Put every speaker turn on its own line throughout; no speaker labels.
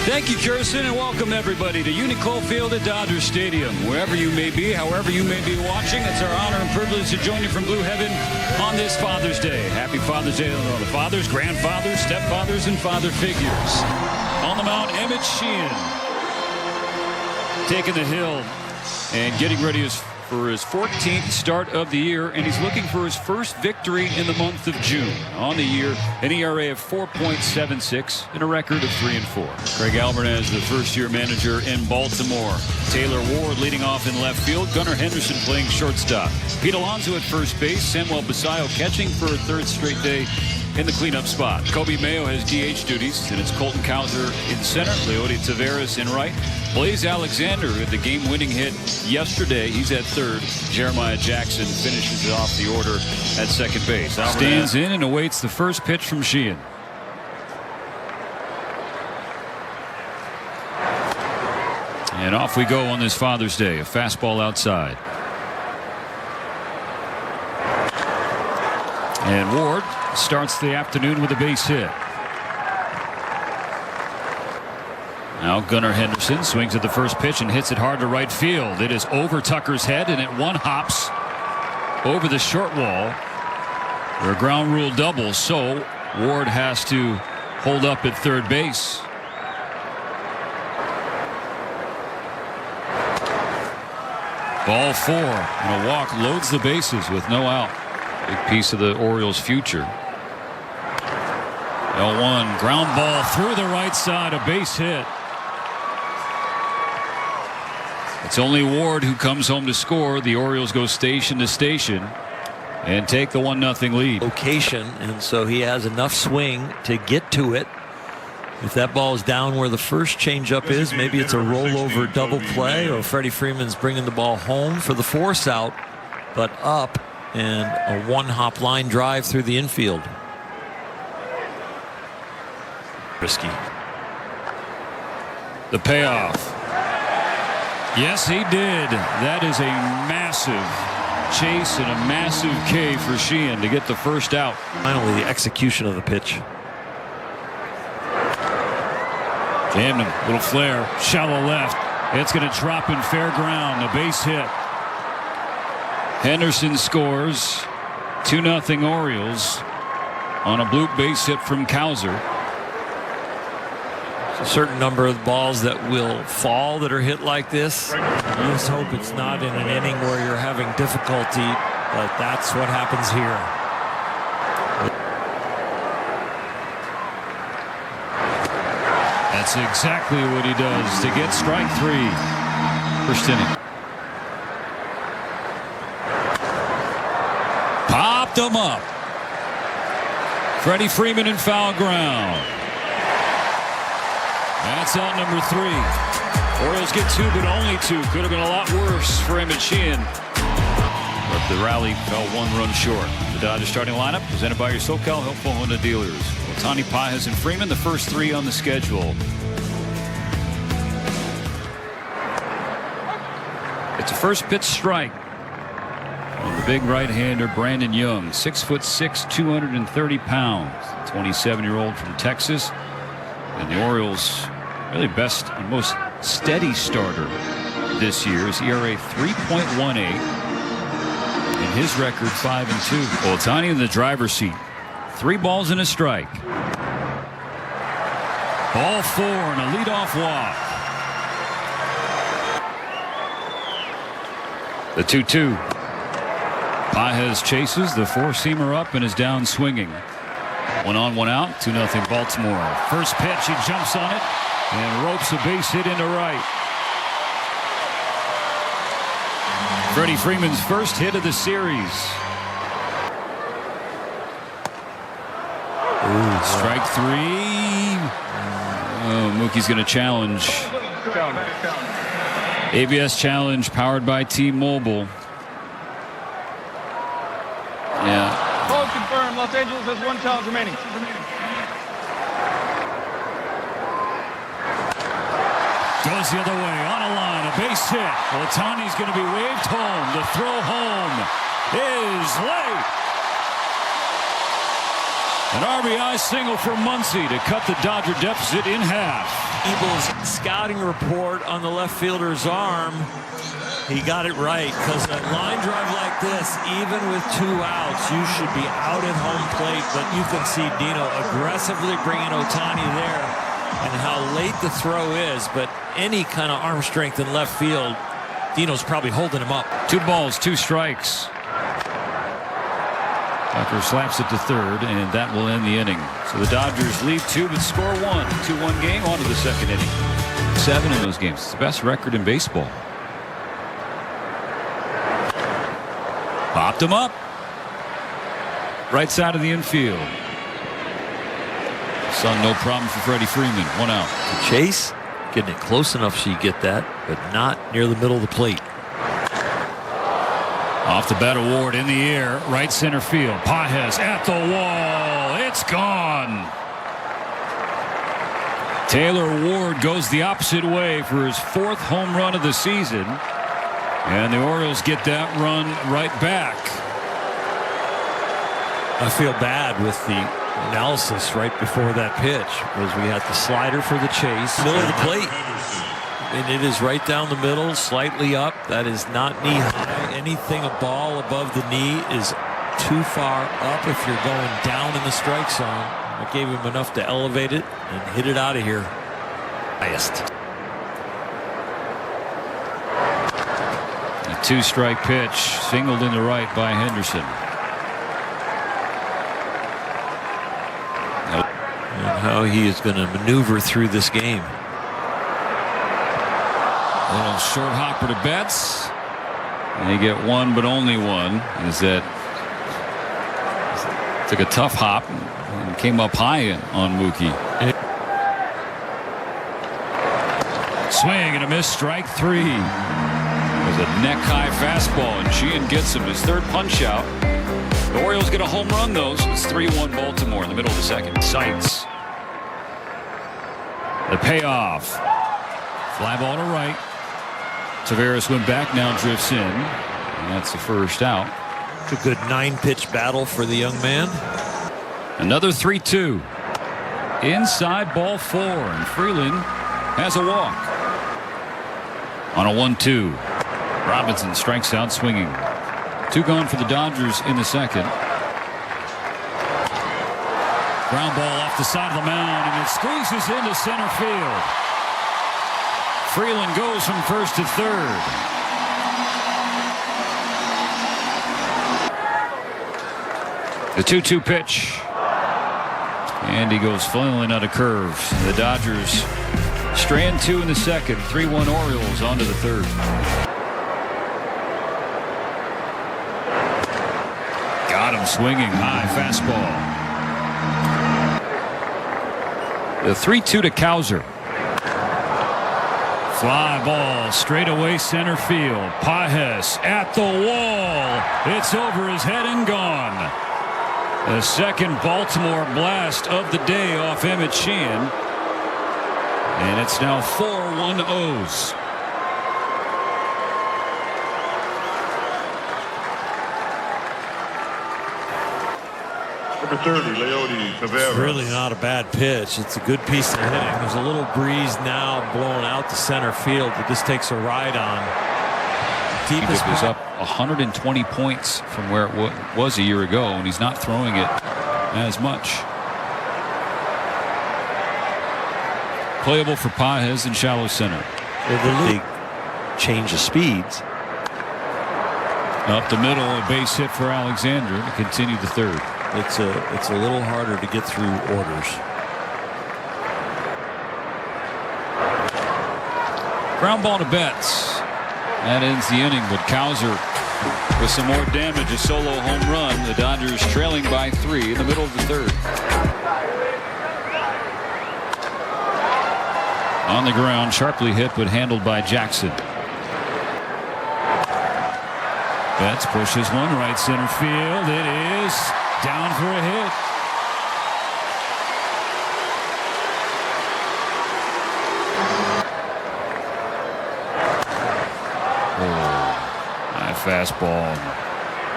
Thank you, Kirsten, and welcome everybody to Unico Field at Dodger Stadium. Wherever you may be, however you may be watching, it's our honor and privilege to join you from Blue Heaven on this Father's Day. Happy Father's Day to all the fathers, grandfathers, stepfathers, and father figures. On the mound, Emmett Sheehan taking the hill and getting ready for his 14th start of the year, and he's looking for his first victory in the month of June. On the year, an ERA of 4.76 and a record of 3-4. Craig Alvarez, the first-year manager in Baltimore. Taylor Ward leading off in left field. Gunnar Henderson playing shortstop. Pete Alonso at first base. Samuel Basayo catching for a third straight day in the cleanup spot. Kobe Mayo has DH duties, and it's Colton Cowser in center. Leody Taveras in right. Blaze Alexander with the game-winning hit yesterday. He's at third. Jeremiah Jackson finishes off the order at second base. Stands in and awaits the first pitch from Sheehan. And off we go on this Father's Day. A fastball outside. And Ward starts the afternoon with a base hit. Now Gunnar Henderson swings at the first pitch and hits it hard to right field. It is over Tucker's head, and it one hops over the short wall for a ground rule double. So Ward has to hold up at third base. Ball 4, and a walk loads the bases with no out. Big piece of the Orioles' future. 0-1, ground ball through the right side, a base hit. It's only Ward who comes home to score. The Orioles go station to station and take the 1-0 lead.
Location, and so he has enough swing to get to it. If that ball is down where the first changeup is, maybe it's a rollover double play, or Freddie Freeman's bringing the ball home for the force out, but up, and a one-hop line drive through the infield. Risky.
The payoff. Yes, he did. That is a massive chase and a massive K for Sheehan to get the first out.
Finally, the execution of the pitch.
Jammed him. Little flare. Shallow left. It's going to drop in fair ground. A base hit. Henderson scores. 2-0 Orioles on a bloop base hit from Cowser.
A certain number of balls that will fall that are hit like this. You just hope it's not in an inning where you're having difficulty, but that's what happens here.
That's exactly what he does to get strike 3. First inning. Popped him up. Freddie Freeman in foul ground. That's out number 3. Orioles get 2, but only 2. Could have been a lot worse for Emmett Sheehan. But the rally fell 1 run short. The Dodgers starting lineup presented by your SoCal Helpful Honda dealers. Ohtani, Pages, and Freeman, the first 3 on the schedule. It's a first pitch strike on the big right-hander Brandon Young, 6'6", 230 pounds, 27-year-old from Texas, and the Orioles' really best and most steady starter this year is ERA 3.18, and his record 5-2. Ohtani in the driver's seat. 3 balls and a strike. Ball 4 and a leadoff walk. The 2-2. Pages chases the 4-seamer up and is down swinging. 1 on, 1 out. 2-0 Baltimore. First pitch, he jumps on it and ropes a base hit into right. Freddie Freeman's first hit of the series. Ooh, strike 3. Oh, Mookie's going to challenge. ABS challenge powered by T-Mobile. Yeah.
Code confirmed. Los Angeles has 1 challenge remaining.
Goes the other way on a line, a base hit. Ohtani's going to be waved home. The throw home is late. An RBI single for Muncy to cut the Dodger deficit in half.
Eagles scouting report on the left fielder's arm. He got it right, because a line drive like this, even with 2 outs, you should be out at home plate. But you can see Dino aggressively bringing Ohtani there, and how late the throw is. But any kind of arm strength in left field, Dino's probably holding him up.
2 balls, 2 strikes. Tucker slaps it to third, and that will end the inning. So the Dodgers lead 2 but score 1. 2-1 game on to the second inning. 7 in those games. It's the best record in baseball. Popped him up. Right side of the infield. Son, no problem for Freddie Freeman. 1 out.
Chase getting it close enough so you get that, but not near the middle of the plate.
Off the bat, Award in the air, right center field. Pages at the wall. It's gone. Taylor Ward goes the opposite way for his 4th home run of the season. And the Orioles get that run right back.
I feel bad with the analysis right before that pitch, because we had the slider for the chase, middle of the plate. And it is right down the middle, slightly up. That is not knee high. Anything a ball above the knee is too far up if you're going down in the strike zone. I gave him enough to elevate it and hit it out of here. Highest.
A 2-strike pitch, singled into right by Henderson.
And how he is going to maneuver through this game.
A little short hopper to Betts. And they get 1 but only 1. Is that took a tough hop and came up high on Mookie. Swing and a miss, strike 3. It was a neck high fastball, and Sheehan gets him his 3rd punch out. The Orioles get a home run though, so it's 3-1 Baltimore in the middle of the second. Sights. The payoff. Fly ball to right. Taveras went back, now drifts in. And that's the first out.
It's a good 9-pitch battle for the young man.
Another 3-2. Inside ball 4, and Freeland has a walk. On a 1-2. Robinson strikes out swinging. 2 gone for the Dodgers in the second. Ground ball off the side of the mound, and it squeezes into center field. Freeland goes from first to third. The 2-2 pitch. And he goes flailing out of curves. The Dodgers strand 2 in the second. 3-1 Orioles on to the third. Got him swinging high fastball. The 3-2 to Cowser. Fly ball straight away center field. Pages at the wall. It's over his head and gone. The second Baltimore blast of the day off Emmett Sheehan. And it's now 4-1-0s.
Number 30, Leody Taveras.
It's really not a bad pitch. It's a good piece of hitting. There's a little breeze now blowing out to center field that this takes a ride on. Deepest
He was up 120 points from where it was a year ago, and he's not throwing it as much. Playable for Pages in shallow center.
The league change of speeds.
Up the middle, a base hit for Alexander to continue the third.
It's a little harder to get through orders.
Ground ball to Betts. That ends the inning, but Cowser with some more damage, a solo home run. The Dodgers trailing by 3 in the middle of the third. On the ground, sharply hit, but handled by Jackson. Betts pushes one right center field. It is down for a hit. High fastball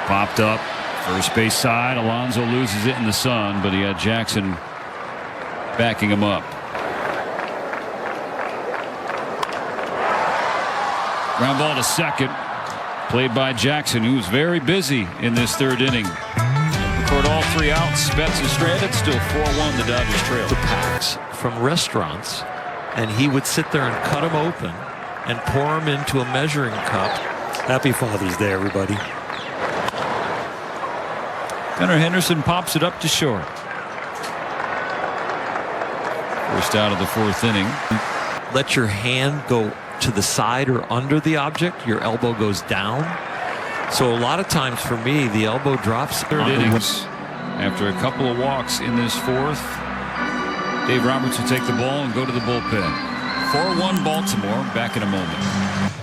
popped up first base side. Alonso loses it in the sun, but he had Jackson backing him up. Ground ball to second. Played by Jackson, who's very busy in this third inning. Record all 3 outs. Betts is stranded. Still 4-1. The Dodgers trail.
The packs from restaurants, and he would sit there and cut them open and pour them into a measuring cup. Happy Father's Day, everybody.
Gunnar Henderson pops it up to short. First out of the 4th inning.
Let your hand go to the side or under the object. Your elbow goes down. So a lot of times for me, the elbow drops.
Third innings. After a couple of walks in this 4th, Dave Roberts will take the ball and go to the bullpen. 4-1 Baltimore. Back in a moment.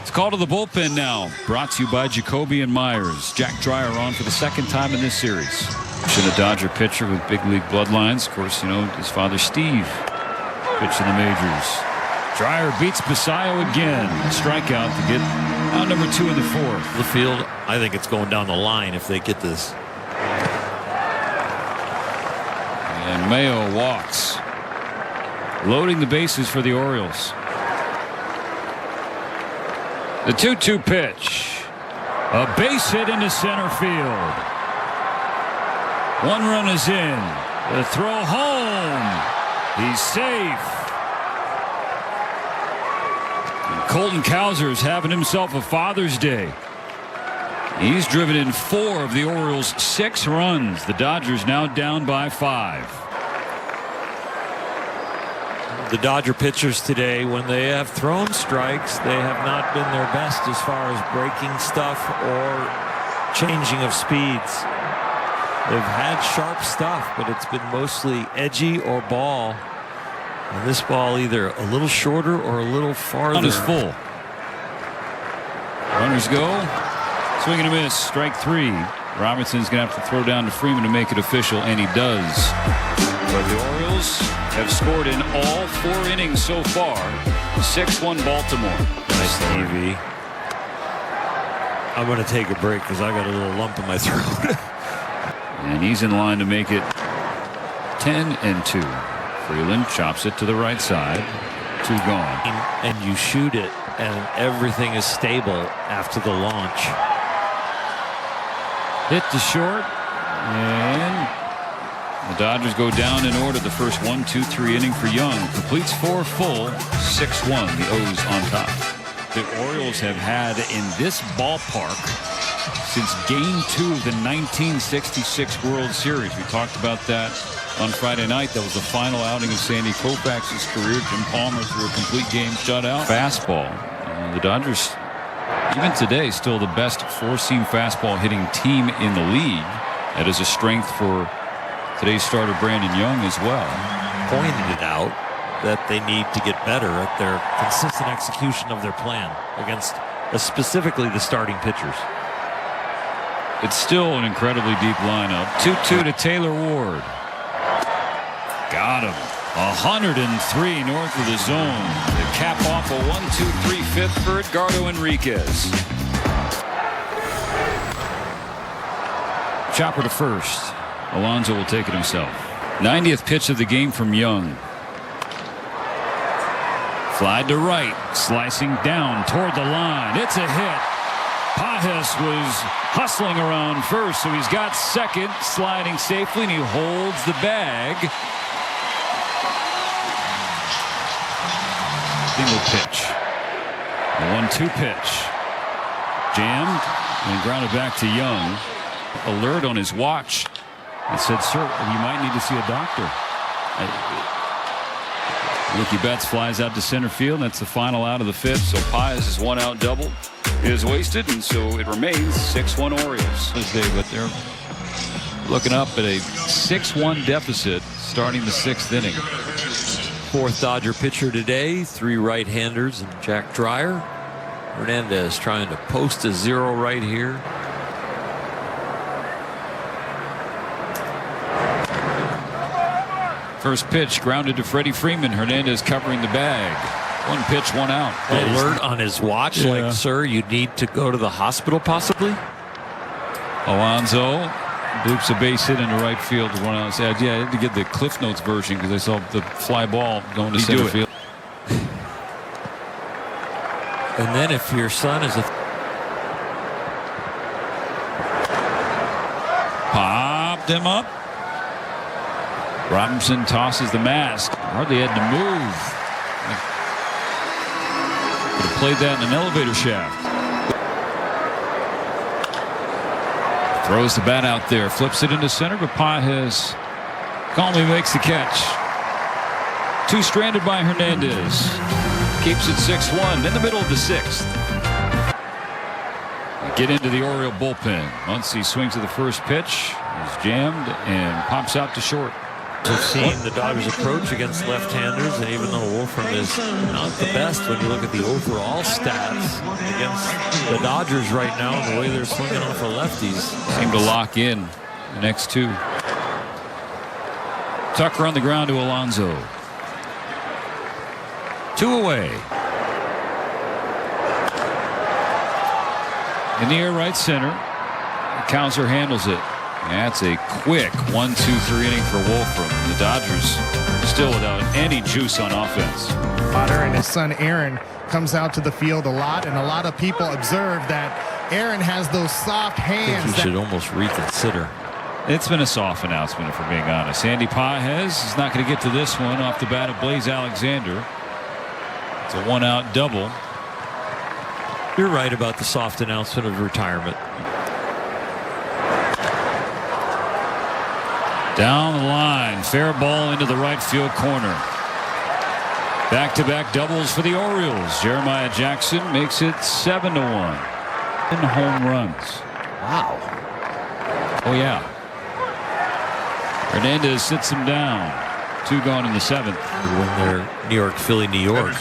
It's called to the bullpen now. Brought to you by Jacoby and Myers. Jack Dreyer on for the 2nd time in this series. A Dodger pitcher with big league bloodlines. Of course, you know, his father Steve pitched in the majors. Dreyer beats Basayo again. Strikeout to get out number 2 in the 4th.
The field, I think it's going down the line if they get this.
And Mayo walks. Loading the bases for the Orioles. The 2-2 pitch. A base hit into center field. 1 run is in. The throw home. He's safe. Colton Cowser's having himself a Father's Day. He's driven in 4 of the Orioles' 6 runs. The Dodgers now down by 5.
The Dodger pitchers today, when they have thrown strikes, they have not been their best as far as breaking stuff or changing of speeds. They've had sharp stuff, but it's been mostly edgy or ball. And this ball either a little shorter or a little farther.
One is full. Runners go. Swing and a miss. Strike 3. Robinson's going to have to throw down to Freeman to make it official, and he does. But the Orioles have scored in all 4 innings so far. 6-1 Baltimore.
Nice TV. I'm going to take a break because I got a little lump in my throat.
And he's in line to make it 10-2. Freeland chops it to the right side. 2 gone.
And you shoot it, and everything is stable after the launch.
Hit to short, and the Dodgers go down in order. The first 1-2-3 inning for Young. Completes 4 full. 6-1. The O's on top. The Orioles have had in this ballpark since Game 2 of the 1966 World Series. We talked about that on Friday night. That was the final outing of Sandy Koufax's career. Jim Palmer threw a complete game shutout. Fastball. The Dodgers, even today, still the best 4-seam fastball hitting team in the league. That is a strength for today's starter Brandon Young as well.
Pointed it out that they need to get better at their consistent execution of their plan against specifically the starting pitchers.
It's still an incredibly deep lineup. 2-2 to Taylor Ward. Got him. 103 north of the zone. To cap off a 1-2-3 fifth for Edgardo Enriquez. Chopper to first. Alonso will take it himself. 90th pitch of the game from Young. Fly to right. Slicing down toward the line. It's a hit. Pajes was hustling around first, so he's got second, sliding safely, and he holds the bag. Single pitch. A 1-2 pitch. Jammed and grounded back to Young. Alert on his watch. It said, sir, you might need to see a doctor. Mookie Betts flies out to center field. That's the final out of the 5th. So Pajes' 1-out double is wasted, and so it remains 6-1 Orioles. But they're looking up at a 6-1 deficit starting the 6th inning.
4th Dodger pitcher today, 3 right-handers and Jack Dreyer. Hernandez trying to post a 0 right here.
First pitch grounded to Freddie Freeman. Hernandez covering the bag. 1 pitch, 1 out.
Alert on his watch, like, sir, you need to go to the hospital possibly.
Alonso bloops a base hit into right field to 1 out. Yeah, I had to get the Cliff Notes version because I saw the fly ball going to center field.
And then if your son is a
Popped him up. Robinson tosses the mask. Hardly had to move. Could have played that in an elevator shaft. Throws the bat out there, flips it into center, but Pages calmly makes the catch. Two stranded by Hernandez. Keeps it 6-1 in the middle of the sixth. Get into the Oriole bullpen. Muncy swings to the first pitch. Is jammed and pops out to short.
We've seen the Dodgers approach against left-handers, and even though Wolfram is not the best when you look at the overall stats against the Dodgers right now and the way they're swinging off of lefties.
Seem to lock in the next two. Tucker on the ground to Alonso. 2 away. In the air right center. Kowser handles it. That's a quick 1-2-3 inning for Wolfram. The Dodgers still without any juice on offense.
Potter and his son Aaron comes out to the field a lot, and a lot of people observe that Aaron has those soft hands.
I think he should almost reconsider.
It's been a soft announcement, if we're being honest. Andy Pages is not going to get to this one off the bat of Blaze Alexander. It's a 1-out double.
You're right about the soft announcement of retirement.
Down the line, fair ball into the right field corner. Back-to-back doubles for the Orioles. Jeremiah Jackson makes it 7-1. And home runs.
Wow.
Oh yeah. Hernandez sits him down. 2 gone in the 7th.
When they're New York, Philly, New York, it's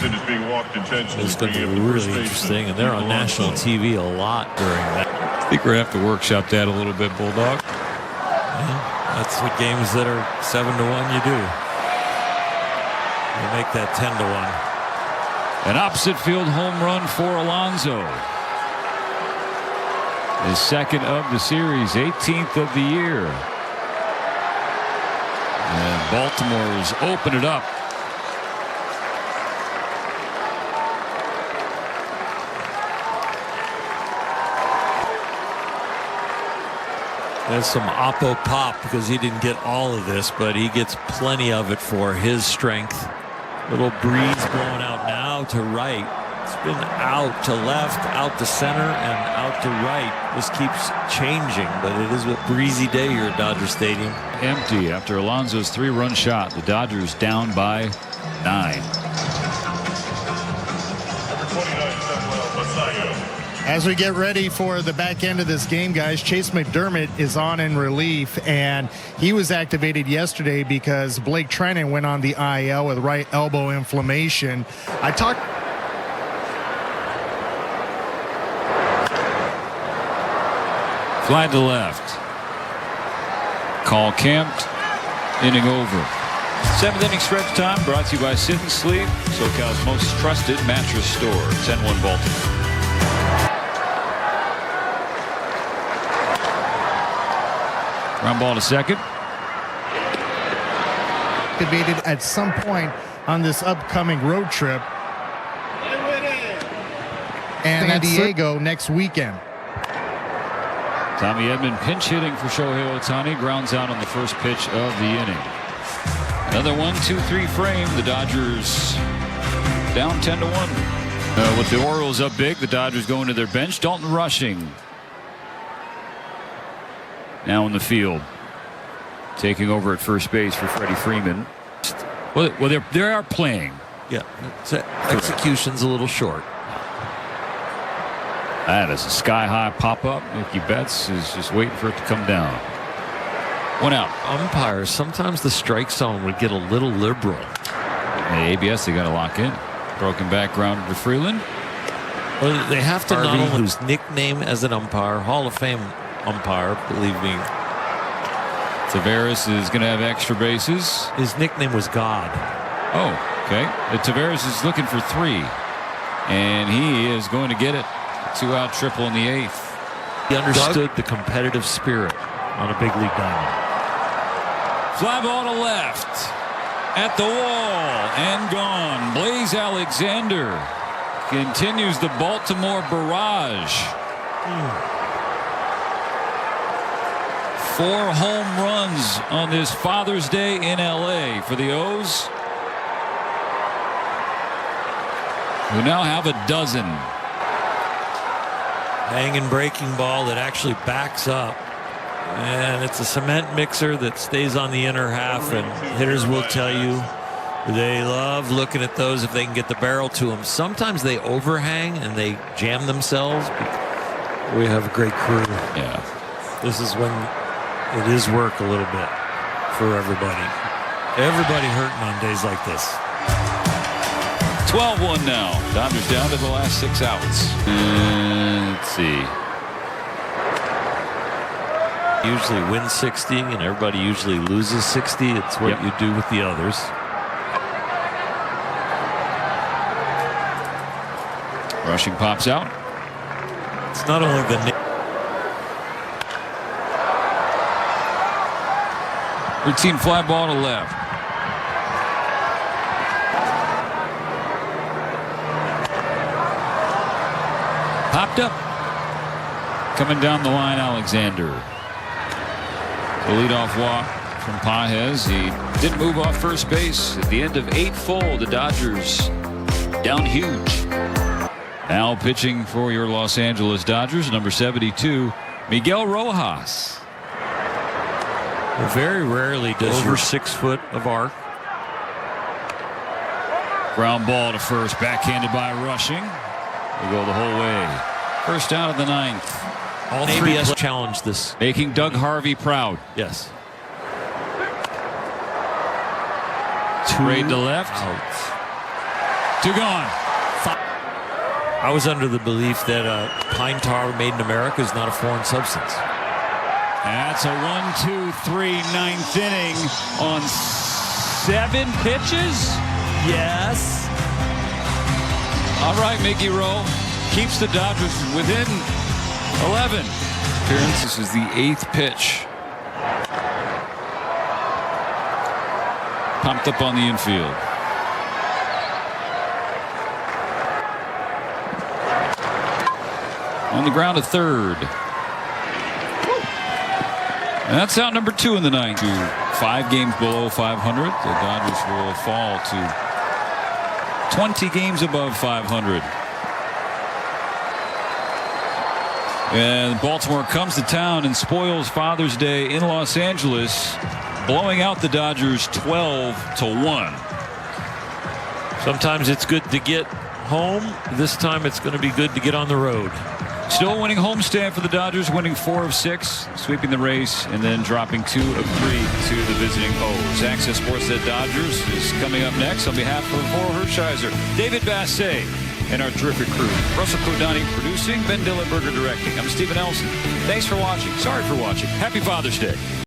going to be really interesting, and they're on national TV a lot during that.
I think we're going to have to workshop that a little bit, Bulldog.
Yeah. That's what games that are 7-1 you do. You make that 10-1.
An opposite field home run for Alonso. His second of the series, 18th of the year. And Baltimore's opened it up.
There's some oppo pop because he didn't get all of this, but he gets plenty of it for his strength. Little breeze blowing out now to right. It's been out to left, out to center, and out to right. This keeps changing, but it is a breezy day here at Dodger Stadium.
Empty after Alonso's 3-run shot. The Dodgers down by 9.
As we get ready for the back end of this game, guys, Chase McDermott is on in relief, and he was activated yesterday because Blake Treinen went on the IL with right elbow inflammation. I talked.
Fly to left. Call camped. Inning over. 7th inning stretch time brought to you by Sit and Sleep, SoCal's most trusted mattress store. 10-1 Baltimore. Ground ball to second.
Activated at some point on this upcoming road trip. And San Diego next weekend.
Tommy Edman pinch hitting for Shohei Ohtani. Grounds out on the first pitch of the inning. Another 1-2-3 frame. The Dodgers down 10-1. With the Orioles up big, the Dodgers going to their bench. Dalton Rushing now in the field, taking over at first base for Freddie Freeman. Well, they are playing.
Yeah, execution's a little short.
That is a sky-high pop-up. Mookie Betts is just waiting for it to come down. 1 out.
Umpires, sometimes the strike zone would get a little liberal.
The ABS, they got to lock in. Broken back ground to Freeland.
Well, they have to not only whose nickname as an umpire, Hall of Fame umpire, believe me.
Taveras is going to have extra bases.
His nickname was God.
Oh, okay. Taveras is looking for 3, and he is going to get it. 2-out triple in the 8th.
He understood the competitive spirit on a big league diamond.
Fly ball to left. At the wall and gone. Blaze Alexander continues the Baltimore barrage. 4 home runs on this Father's Day in LA for the O's, who now have a dozen.
Hanging breaking ball that actually backs up. And it's a cement mixer that stays on the inner half, and hitters will tell you they love looking at those if they can get the barrel to them. Sometimes they overhang and they jam themselves. We have a great crew.
Yeah.
This is when it is work a little bit for everybody. Everybody hurting on days like this.
12-1 now. Dodgers down to the last 6 outs. Let's see.
Usually win 60 and everybody usually loses 60. It's what you do with the others.
Rushing pops out.
It's not only the
routine fly ball to left. Popped up. Coming down the line, Alexander. The leadoff walk from Pages. He didn't move off first base. At the end of 8 full, the Dodgers down huge. Now pitching for your Los Angeles Dodgers, number 72, Miguel Rojas.
very rarely does over 6 foot of arc.
Ground ball to first, backhanded by Rushing. Will go the whole way. First out of the 9th.
All three has challenged this.
Making Doug Harvey proud.
Yes.
Trade to left.
Out.
2 gone.
I was under the belief that pine tar made in America is not a foreign substance.
That's a 1-2-3 9th inning on 7 pitches.
Yes.
All right, Mickey Rowe keeps the Dodgers within 11. Appearance. This is the 8th pitch. Pumped up on the infield. On the ground to third. And that's out number 2 in the 9th. 5 games below 500. The Dodgers will fall to 20 games above 500. And Baltimore comes to town and spoils Father's Day in Los Angeles, blowing out the Dodgers 12-1.
Sometimes it's good to get home. This time it's going to be good to get on the road.
Still winning homestand for the Dodgers, winning 4 of 6, sweeping the race, and then dropping 2 of 3 to the visiting O's. Access Sports at Dodgers is coming up next. On behalf of Laura Hershiser, David Bassett, and our terrific crew. Russell Kodani producing, Ben Dillenberger directing. I'm Stephen Elson. Thanks for watching. Sorry for watching. Happy Father's Day.